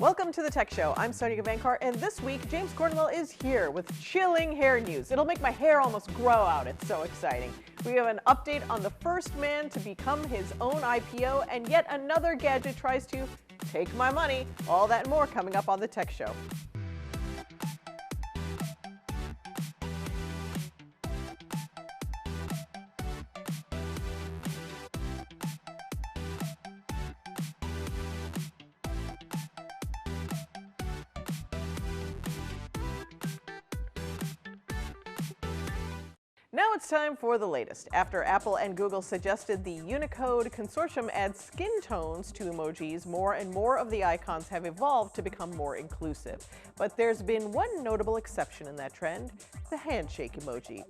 Welcome to the Tech Show. I'm Sonia Gavankar, and this week, James Cornwell is here with chilling hair news. It'll make my hair almost grow out. It's so exciting. We have an update on the first man to become his own IPO, and yet another gadget tries to take my money. All that and more coming up on the Tech Show. Now it's time for the latest. After Apple and Google suggested the Unicode consortium add skin tones to emojis, more and more of the icons have evolved to become more inclusive. But there's been one notable exception in that trend, the handshake emoji.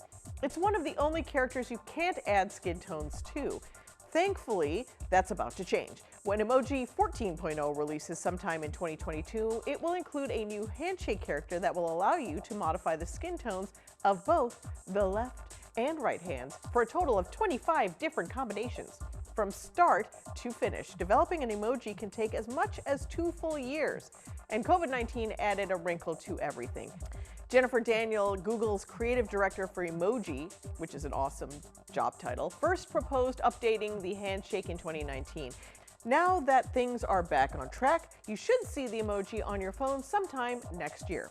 It's one of the only characters you can't add skin tones to. Thankfully, that's about to change. When Emoji 14.0 releases sometime in 2022, it will include a new handshake character that will allow you to modify the skin tones of both the left and right hands for a total of 25 different combinations. From start to finish, developing an emoji can take as much as 2 full years, and COVID-19 added a wrinkle to everything. Jennifer Daniel, Google's creative director for Emoji, which is an awesome job title, first proposed updating the handshake in 2019. Now that things are back on track, you should see the emoji on your phone sometime next year.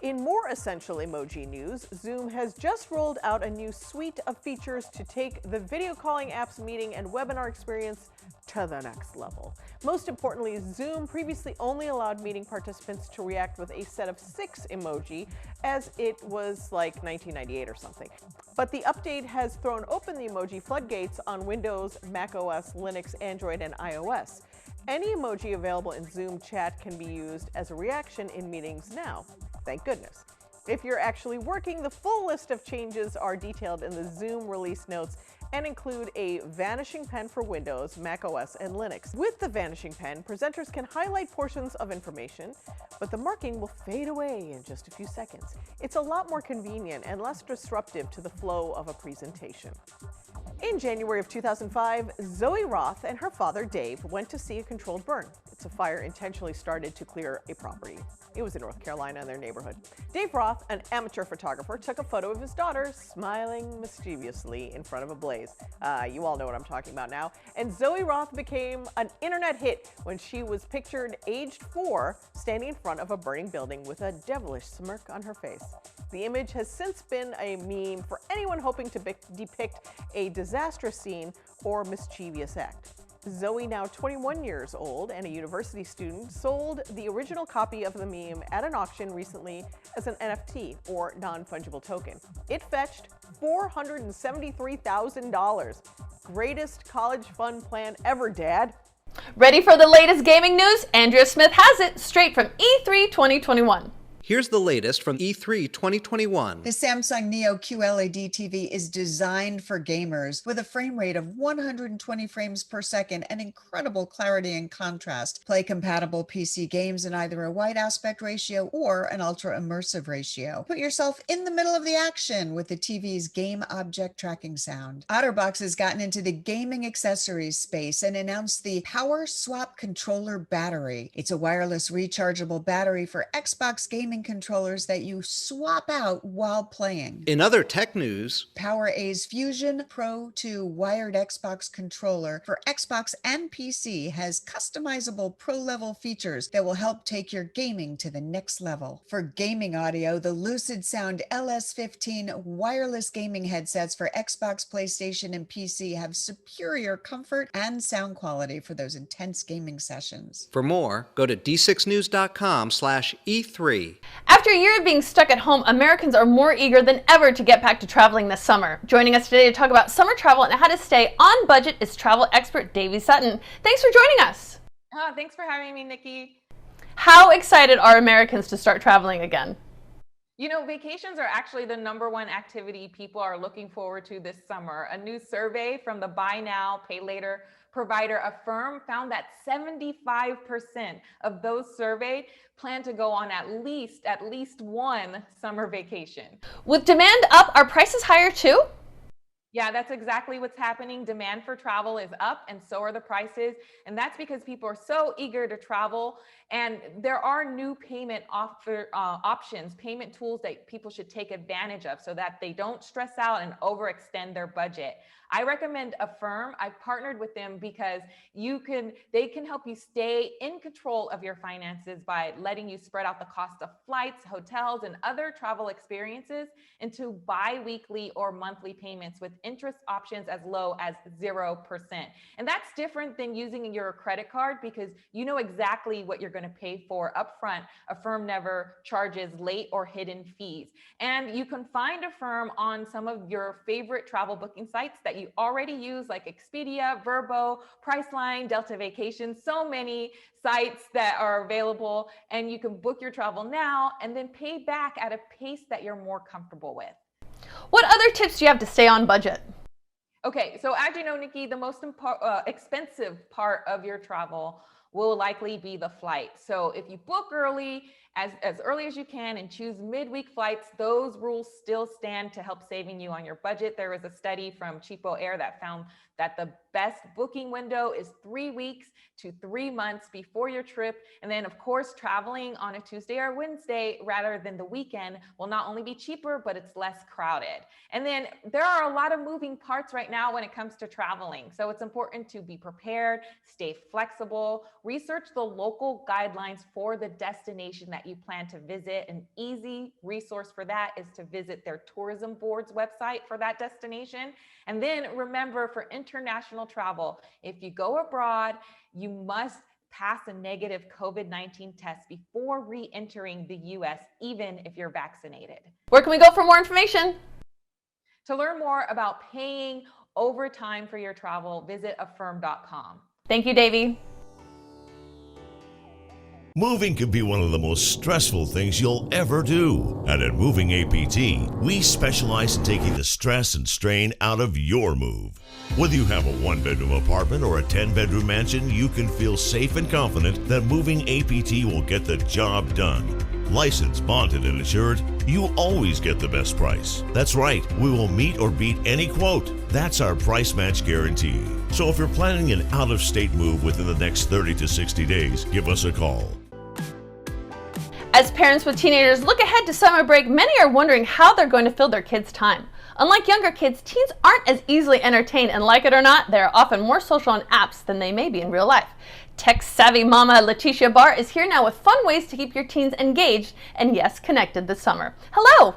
In more essential emoji news, Zoom has just rolled out a new suite of features to take the video calling app's meeting and webinar experience to the next level. Most importantly, Zoom previously only allowed meeting participants to react with a set of 6 emoji, as it was like 1998 or something. But the update has thrown open the emoji floodgates on Windows, macOS, Linux, Android, and iOS. Any emoji available in Zoom chat can be used as a reaction in meetings now. Thank goodness. If you're actually working, the full list of changes are detailed in the Zoom release notes and include a vanishing pen for Windows, macOS, and Linux. With the vanishing pen, presenters can highlight portions of information, but the marking will fade away in just a few seconds. It's a lot more convenient and less disruptive to the flow of a presentation. In January of 2005, Zoe Roth and her father, Dave, went to see a controlled burn. It's a fire intentionally started to clear a property. It was in North Carolina in their neighborhood. Dave Roth, an amateur photographer, took a photo of his daughter smiling mischievously in front of a blaze. You all know what I'm talking about now. And Zoe Roth became an internet hit when she was pictured aged 4 standing in front of a burning building with a devilish smirk on her face. The image has since been a meme for anyone hoping to depict a disastrous scene or mischievous act. Zoe, now 21 years old and a university student, sold the original copy of the meme at an auction recently as an NFT, or non-fungible token. It fetched $473,000. Greatest college fund plan ever, Dad. Ready for the latest gaming news? Andrea Smith has it straight from E3 2021. Here's the latest from E3 2021. The Samsung Neo Qled TV is designed for gamers with a frame rate of 120 frames per second and incredible clarity and contrast. Play compatible PC games in either a wide aspect ratio or an ultra immersive ratio. Put yourself in the middle of the action with the TV's game object tracking sound. OtterBox has gotten into the gaming accessories space and announced the Power Swap Controller Battery. It's a wireless rechargeable battery for Xbox gaming controllers that you swap out while playing. In other tech news, PowerA's Fusion Pro 2 wired Xbox controller for Xbox and PC has customizable pro-level features that will help take your gaming to the next level. For gaming audio, the Lucid Sound LS15 wireless gaming headsets for Xbox, PlayStation, and PC have superior comfort and sound quality for those intense gaming sessions. For more, go to d6news.com/E3. After a year of being stuck at home, Americans are more eager than ever to get back to traveling this summer. Joining us today to talk about summer travel and how to stay on budget is travel expert Davy Sutton. Thanks for joining us. Thanks for having me, Nikki. How excited are Americans to start traveling again? You know, vacations are actually the #1 activity people are looking forward to this summer. A new survey from the Buy Now, Pay Later provider Affirm found that 75% of those surveyed plan to go on at least one summer vacation. With demand up, are prices higher too? Yeah, that's exactly what's happening. Demand for travel is up and so are the prices. And that's because people are so eager to travel And there are new payment options, payment tools that people should take advantage of so that they don't stress out and overextend their budget. I recommend Affirm. I've partnered with them because they can help you stay in control of your finances by letting you spread out the cost of flights, hotels, and other travel experiences into bi-weekly or monthly payments with interest options as low as 0%. And that's different than using your credit card because you know exactly what you're going to pay for upfront. Affirm never charges late or hidden fees. And you can find Affirm on some of your favorite travel booking sites that you already use, like Expedia, Vrbo, Priceline, Delta Vacations, so many sites that are available. And you can book your travel now and then pay back at a pace that you're more comfortable with. What other tips do you have to stay on budget? Okay, so as you know, Nikki, the most expensive part of your travel will likely be the flight. So if you book early, as early as you can, and choose midweek flights, those rules still stand to help saving you on your budget. There was a study from Cheapo Air that found that the best booking window is 3 weeks to 3 months before your trip. And then of course, traveling on a Tuesday or Wednesday rather than the weekend will not only be cheaper, but it's less crowded. And then there are a lot of moving parts right now when it comes to traveling. So it's important to be prepared, stay flexible, research the local guidelines for the destination that you plan to visit. An easy resource for that is to visit their tourism board's website for that destination. And then remember, for international travel, if you go abroad, you must pass a negative COVID-19 test before re-entering the US, even if you're vaccinated. Where can we go for more information? To learn more about paying overtime for your travel, visit affirm.com. Thank you, Davey. Moving can be one of the most stressful things you'll ever do. And at Moving APT, we specialize in taking the stress and strain out of your move. Whether you have a 1-bedroom apartment or a 10-bedroom mansion, you can feel safe and confident that Moving APT will get the job done. Licensed, bonded, and insured, you always get the best price. That's right, we will meet or beat any quote. That's our price match guarantee. So if you're planning an out-of-state move within the next 30 to 60 days, give us a call. As parents with teenagers look ahead to summer break, many are wondering how they're going to fill their kids' time. Unlike younger kids, teens aren't as easily entertained, and like it or not, they're often more social on apps than they may be in real life. Tech-savvy mama Leticia Barr is here now with fun ways to keep your teens engaged and, yes, connected this summer. Hello!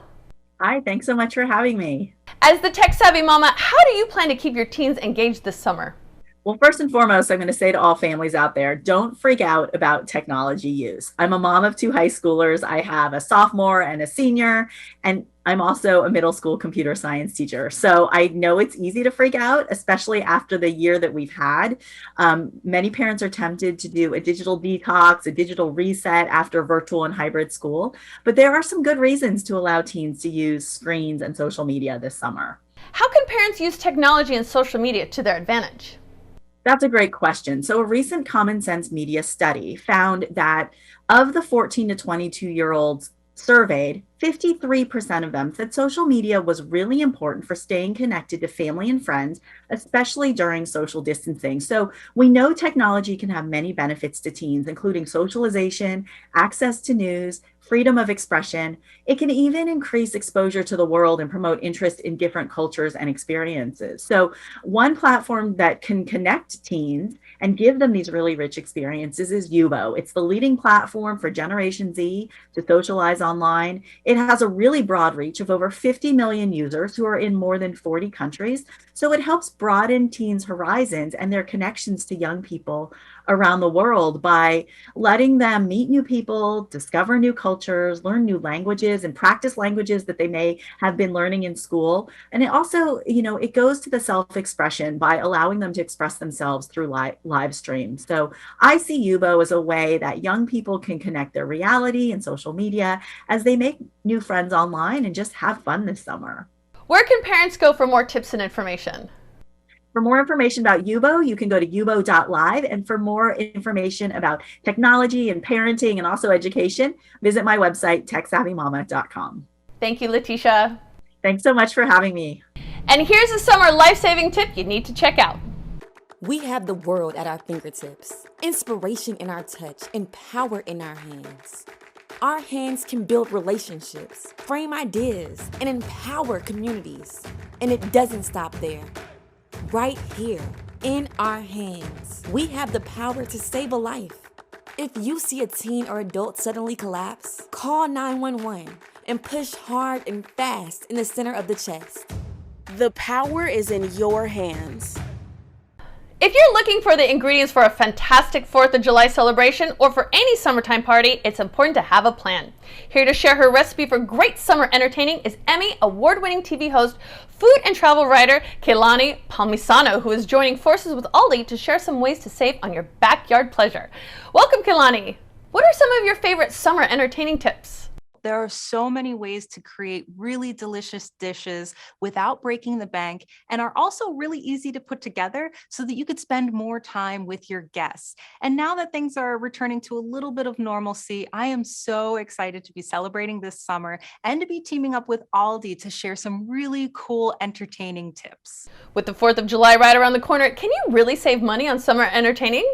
Hi, thanks so much for having me. As the tech-savvy mama, how do you plan to keep your teens engaged this summer? Well, first and foremost, I'm going to say to all families out there, don't freak out about technology use. I'm a mom of 2 high schoolers. I have a sophomore and a senior, and I'm also a middle school computer science teacher. So I know it's easy to freak out, especially after the year that we've had. Many parents are tempted to do a digital detox, a digital reset after virtual and hybrid school. But there are some good reasons to allow teens to use screens and social media this summer. How can parents use technology and social media to their advantage? That's a great question. So a recent Common Sense Media study found that of the 14 to 22-year-olds surveyed, 53% of them said social media was really important for staying connected to family and friends, especially during social distancing. So we know technology can have many benefits to teens, including socialization, access to news, freedom of expression. It can even increase exposure to the world and promote interest in different cultures and experiences. So one platform that can connect teens and give them these really rich experiences is Yubo. It's the leading platform for Generation Z to socialize online. It has a really broad reach of over 50 million users who are in more than 40 countries. So it helps broaden teens' horizons and their connections to young people around the world by letting them meet new people, discover new cultures, learn new languages, and practice languages that they may have been learning in school. And it also, it goes to the self-expression by allowing them to express themselves through live streams. So I see Yubo as a way that young people can connect their reality and social media as they make new friends online and just have fun this summer. Where can parents go for more tips and information? For more information about Yubo, you can go to yubo.live. And for more information about technology and parenting and also education, visit my website, techsavvymama.com. Thank you, Leticia. Thanks so much for having me. And here's a summer life-saving tip you need to check out. We have the world at our fingertips, inspiration in our touch, and power in our hands. Our hands can build relationships, frame ideas, and empower communities. And it doesn't stop there. Right here, in our hands, we have the power to save a life. If you see a teen or adult suddenly collapse, call 911 and push hard and fast in the center of the chest. The power is in your hands. If you're looking for the ingredients for a fantastic 4th of July celebration or for any summertime party, it's important to have a plan. Here to share her recipe for great summer entertaining is Emmy award-winning TV host, food and travel writer Kehlani Palmisano, who is joining forces with Aldi to share some ways to save on your backyard pleasure. Welcome, Kehlani. What are some of your favorite summer entertaining tips? There are so many ways to create really delicious dishes without breaking the bank, and are also really easy to put together so that you could spend more time with your guests. And now that things are returning to a little bit of normalcy, I am so excited to be celebrating this summer and to be teaming up with Aldi to share some really cool, entertaining tips. With the 4th of July right around the corner, can you really save money on summer entertaining?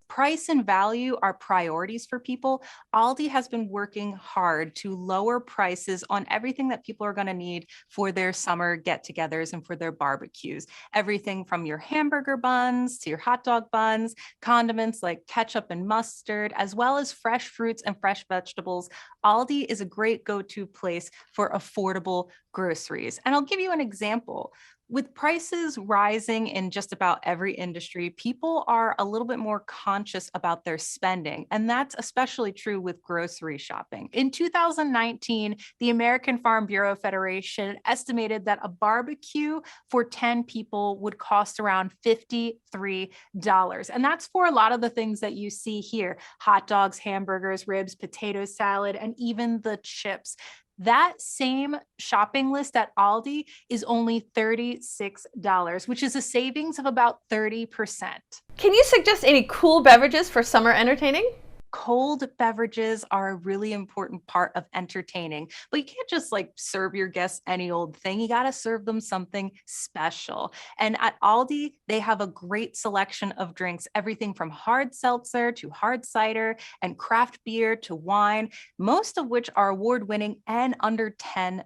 Price and value are priorities for people. Aldi has been working hard to lower prices on everything that people are going to need for their summer get-togethers and for their barbecues. Everything from your hamburger buns to your hot dog buns, condiments like ketchup and mustard, as well as fresh fruits and fresh vegetables. Aldi is a great go-to place for affordable groceries. And I'll give you an example. With prices rising in just about every industry, people are a little bit more conscious about their spending, and that's especially true with grocery shopping. In 2019, the American Farm Bureau Federation estimated that a barbecue for 10 people would cost around $53, and that's for a lot of the things that you see here: hot dogs, hamburgers, ribs, potato salad, and even the chips. That same shopping list at Aldi is only $36, which is a savings of about 30%. Can you suggest any cool beverages for summer entertaining? Cold beverages are a really important part of entertaining, but you can't just serve your guests any old thing. You got to serve them something special. And at Aldi, they have a great selection of drinks, everything from hard seltzer to hard cider and craft beer to wine, most of which are award-winning and under $10.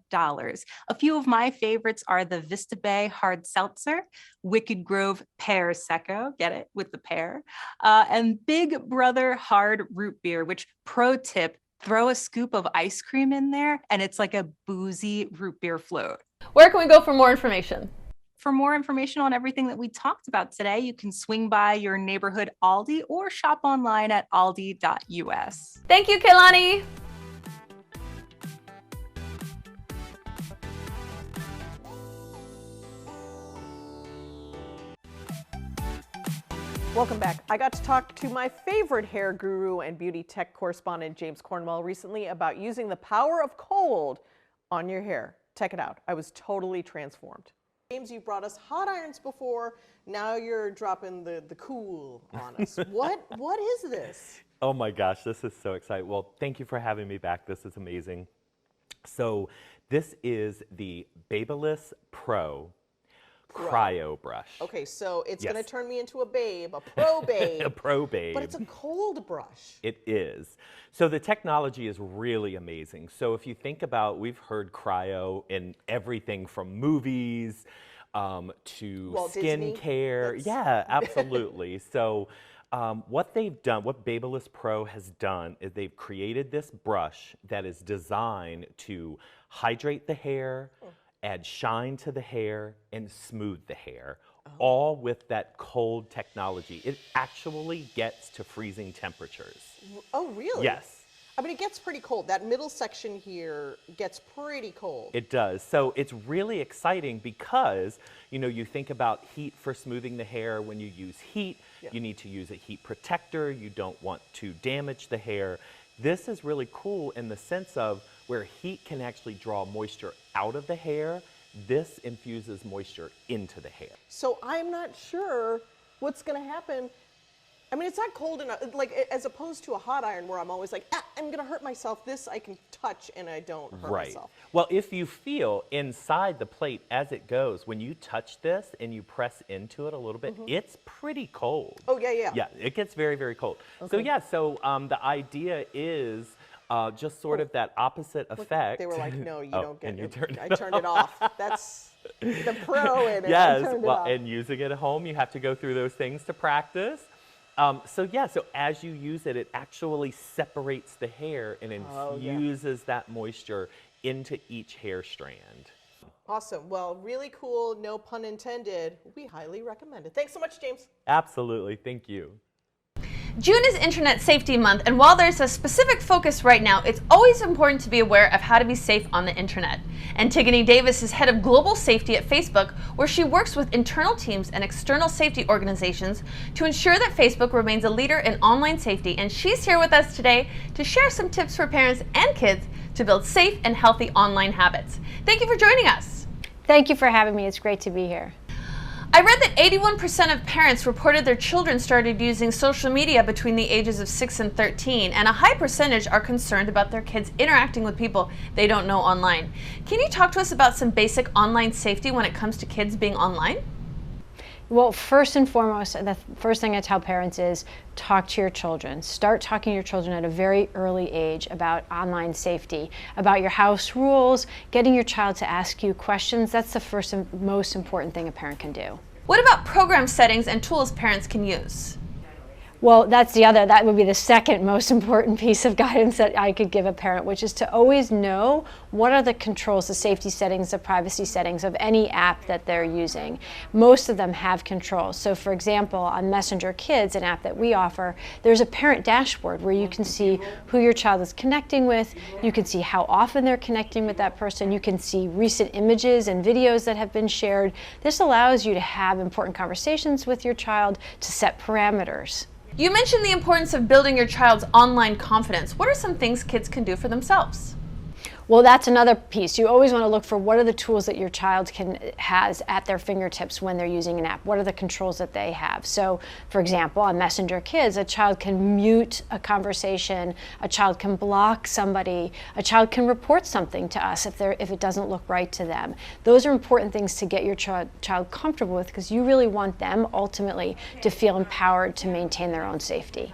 A few of my favorites are the Vista Bay Hard Seltzer, Wicked Grove Pear Secco, get it with the pear, and Big Brother Hard Root Beer, which, pro tip, throw a scoop of ice cream in there and it's like a boozy root beer float. Where can we go for more information? For more information on everything that we talked about today, you can swing by your neighborhood Aldi or shop online at aldi.us. Thank you, Kehlani. Welcome back. I got to talk to my favorite hair guru and beauty tech correspondent, James Cornwell, recently about using the power of cold on your hair. Check it out. I was totally transformed. James, you brought us hot irons before. Now you're dropping the cool on us. What is this? Oh my gosh, this is so exciting. Well, thank you for having me back. This is amazing. So this is the Babyliss Pro Cryo brush. Okay, so it's Yes. going to turn me into a babe, a pro babe. A pro babe. But it's a cold brush. It is. So the technology is really amazing. So if you think about, we've heard cryo in everything from movies to Walt Disney? skincare. Yeah, absolutely. So what they've done, what Babyliss Pro has done, is they've created this brush that is designed to hydrate the hair, add shine to the hair, and smooth the hair, all with that cold technology. It actually gets to freezing temperatures. Oh, really? Yes. I mean, it gets pretty cold. That middle section here gets pretty cold. It does. So it's really exciting because, you think about heat for smoothing the hair. When you use heat, you need to use a heat protector. You don't want to damage the hair. This is really cool in the sense of where heat can actually draw moisture out of the hair. This infuses moisture into the hair. So I'm not sure what's going to happen. I mean, it's not cold enough, like, as opposed to a hot iron where I'm always like, I'm gonna hurt myself. This I can touch and I don't hurt myself. Well, if you feel inside the plate as it goes, when you touch this and you press into it a little bit, it's pretty cold. Oh, yeah. Yeah, it gets very, very cold. So yeah, the idea is just sort of that opposite effect. They were like, no, you don't get it. I it turned it off. That's the pro in it. Yes, I turned it off. and using it at home, you have to go through those things to practice. So as you use it, it actually separates the hair and infuses that moisture into each hair strand. Awesome. Well, really cool, no pun intended. We highly recommend it. Thanks so much, James. Absolutely. Thank you. June is Internet Safety Month, and while there's a specific focus right now, it's always important to be aware of how to be safe on the internet. Antigone Davis is head of global safety at Facebook, where she works with internal teams and external safety organizations to ensure that Facebook remains a leader in online safety, and she's here with us today to share some tips for parents and kids to build safe and healthy online habits. Thank you for joining us. Thank you for having me. It's great to be here. I read that 81% of parents reported their children started using social media between the ages of 6 and 13, and a high percentage are concerned about their kids interacting with people they don't know online. Can you talk to us about some basic online safety when it comes to kids being online? Well, first and foremost, the first thing I tell parents is talk to your children. Start talking to your children at a very early age about online safety, about your house rules, getting your child to ask you questions. That's the first and most important thing a parent can do. What about program settings and tools parents can use? Well, that would be the second most important piece of guidance that I could give a parent, which is to always know what are the controls, the safety settings, the privacy settings of any app that they're using. Most of them have controls. So for example, on Messenger Kids, an app that we offer, there's a parent dashboard where you can see who your child is connecting with, you can see how often they're connecting with that person, you can see recent images and videos that have been shared. This allows you to have important conversations with your child, to set parameters. You mentioned the importance of building your child's online confidence. What are some things kids can do for themselves? Well, that's another piece. You always want to look for what are the tools that your child has at their fingertips when they're using an app. What are the controls that they have? So, for example, on Messenger Kids, a child can mute a conversation, a child can block somebody, a child can report something to us if it doesn't look right to them. Those are important things to get your child comfortable with, because you really want them ultimately to feel empowered to maintain their own safety.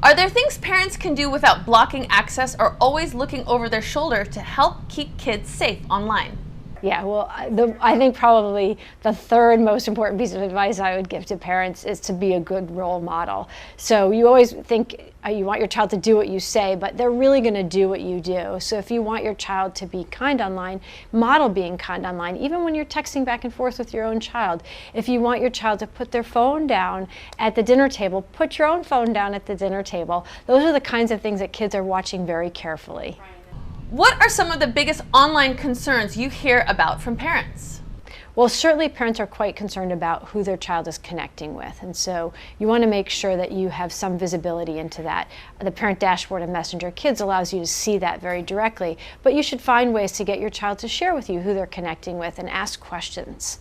Are there things parents can do without blocking access or always looking over their shoulder to help keep kids safe online? Yeah, well, I think probably the third most important piece of advice I would give to parents is to be a good role model. So you always think you want your child to do what you say, but they're really going to do what you do. So if you want your child to be kind online, model being kind online, even when you're texting back and forth with your own child. If you want your child to put their phone down at the dinner table, put your own phone down at the dinner table. Those are the kinds of things that kids are watching very carefully. What are some of the biggest online concerns you hear about from parents? Well, certainly parents are quite concerned about who their child is connecting with, and so you want to make sure that you have some visibility into that. The parent dashboard of Messenger Kids allows you to see that very directly, but you should find ways to get your child to share with you who they're connecting with and ask questions.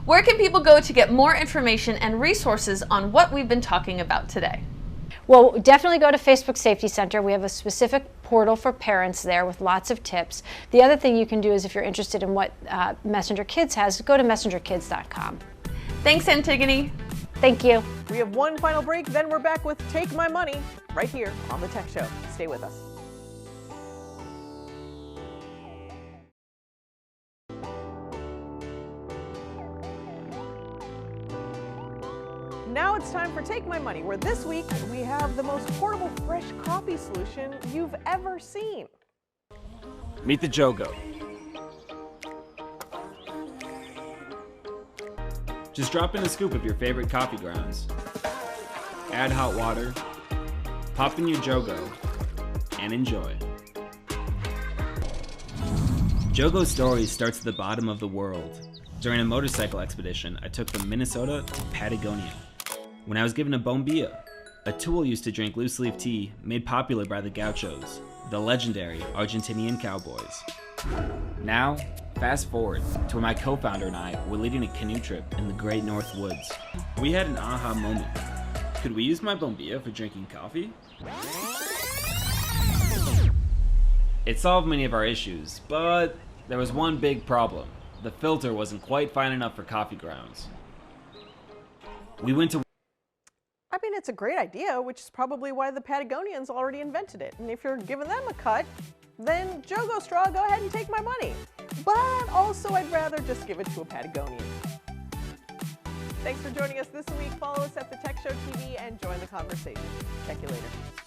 Where can people go to get more information and resources on what we've been talking about today? Well, definitely go to Facebook Safety Center. We have a specific portal for parents there with lots of tips. The other thing you can do is, if you're interested in what Messenger Kids has, go to messengerkids.com. Thanks, Antigone. Thank you. We have one final break, then we're back with Take My Money right here on The Tech Show. Stay with us. Now it's time for Take My Money, where this week we have the most portable fresh coffee solution you've ever seen. Meet the Jogo. Just drop in a scoop of your favorite coffee grounds. Add hot water, pop in your Jogo, and enjoy. Jogo's story starts at the bottom of the world. During a motorcycle expedition, I took from Minnesota to Patagonia. When I was given a bombilla, a tool used to drink loose-leaf tea made popular by the gauchos, the legendary Argentinian cowboys. Now, fast forward to where my co-founder and I were leading a canoe trip in the Great North Woods. We had an aha moment. Could we use my bombilla for drinking coffee? It solved many of our issues, but there was one big problem. The filter wasn't quite fine enough for coffee grounds. We went to... I mean, it's a great idea, which is probably why the Patagonians already invented it. And if you're giving them a cut, then Jogo Straw, go ahead and take my money. But also, I'd rather just give it to a Patagonian. Thanks for joining us this week. Follow us at The Tech Show TV and join the conversation. Check you later.